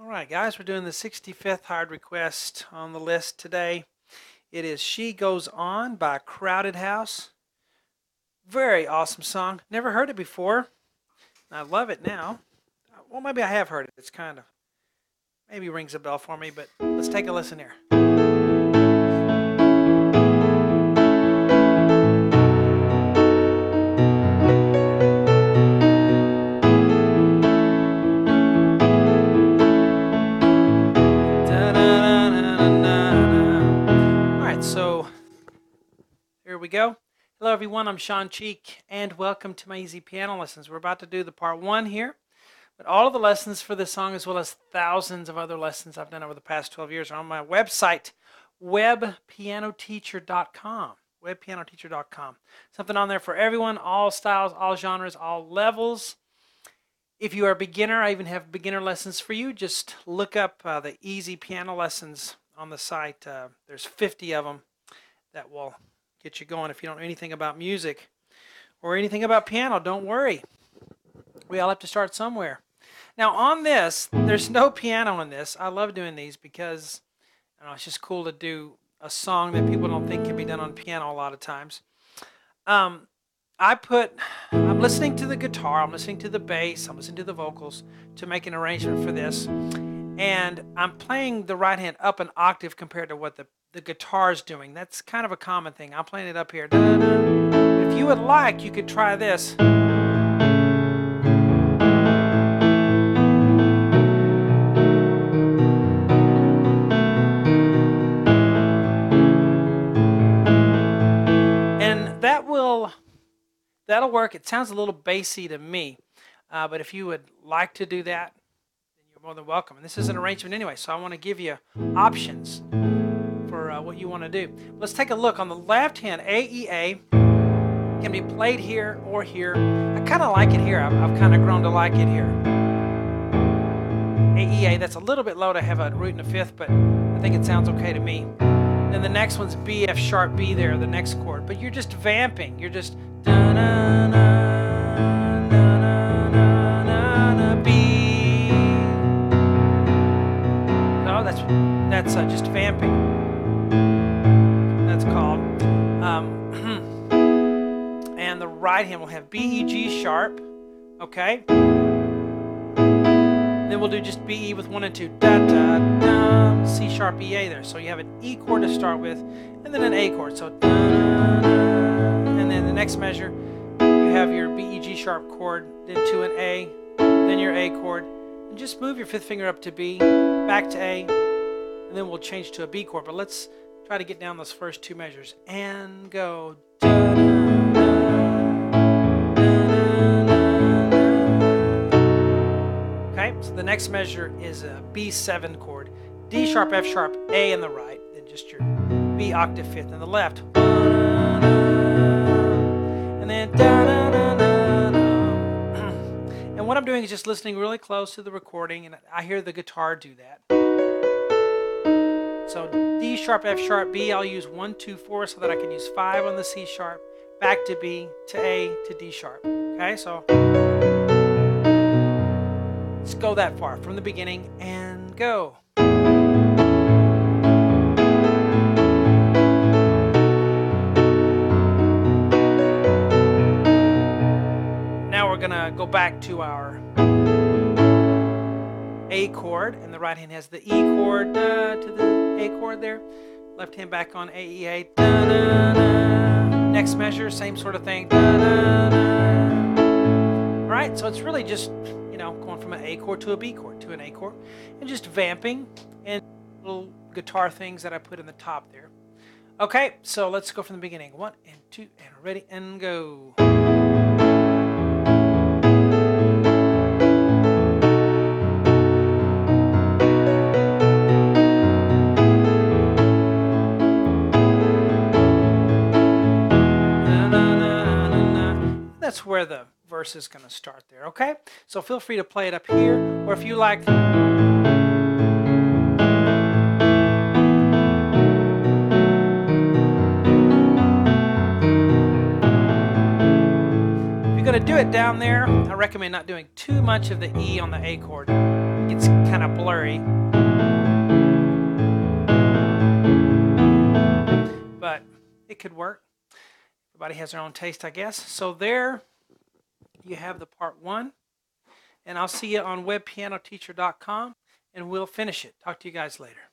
All right, guys, we're doing the 65th hard request on the list today. It is She Goes On by Crowded House. Very awesome song. Never heard it before. I love it now. Well, maybe I have heard it. It's kind of, maybe rings a bell for me, but let's take a listen here. Here we go. Hello everyone, I'm Sean Cheek and welcome to my easy piano lessons. We're about to do the part 1 here, but all of the lessons for this song as well as thousands of other lessons I've done over the past 12 years are on my website, webpianoteacher.com. webpianoteacher.com. Something on there for everyone, all styles, all genres, all levels. If you are a beginner, I even have beginner lessons for you. Just look up the easy piano lessons on the site. There's 50 of them that will get you going. If you don't know anything about music or anything about piano, don't worry. We all have to start somewhere. Now on this, there's no piano in this. I love doing these because it's just cool to do a song that people don't think can be done on piano a lot of times. I'm listening to the guitar, I'm listening to the bass, I'm listening to the vocals to make an arrangement for this. And I'm playing the right hand up an octave compared to what the guitar's doing. That's kind of a common thing. I'm playing it up here. If you would like, you could try this. And that'll work. It sounds a little bassy to me, but if you would like to do that, then you're more than welcome. And this is an arrangement anyway, so I want to give you options for what you want to do. Let's take a look. On the left hand, A, E, A can be played here or here. I kind of like it here. I've kind of grown to like it here. A, E, A, that's a little bit low to have a root in a fifth, but I think it sounds okay to me. Then the next one's B, F sharp, B there, the next chord. But you're just vamping. You're just B. No, that's just vamping. That's called. And the right hand will have B, E, G sharp. Okay. Then we'll do just B, E with 1 and 2. Da, da, da, C sharp, E, A there. So you have an E chord to start with, and then an A chord. So da, da, da. And then the next measure, you have your B, E, G sharp chord, then to an A, then your A chord. And just move your fifth finger up to B, back to A, and then we'll change to a B chord. But let's try to get down those first two measures and go. Da, da, okay, so the next measure is a B7 chord, D sharp, F sharp, A in the right, then just your B octave fifth in the left, and then da, da, da, da, da. And what I'm doing is just listening really close to the recording, and I hear the guitar do that. So D sharp, F sharp, B, I'll use 1, 2, 4 so that I can use 5 on the C sharp, back to B, to A, to D sharp. Okay, so let's go that far from the beginning and go. Now we're going to go back to our A chord, and the right hand has the E chord to the A chord there. Left hand back on A, E, A. Da, da, da. Next measure, same sort of thing. Da, da, da. All right, so it's really just, going from an A chord to a B chord to an A chord, and just vamping and little guitar things that I put in the top there. Okay, so let's go from the beginning. 1 and 2, and ready, and go. That's where the verse is going to start there, okay? So feel free to play it up here, or if you like, if you're going to do it down there, I recommend not doing too much of the E on the A chord. It gets kind kind of blurry. But it could work. Everybody has their own taste, I guess. So there you have the part 1. And I'll see you on webpianoteacher.com, and we'll finish it. Talk to you guys later.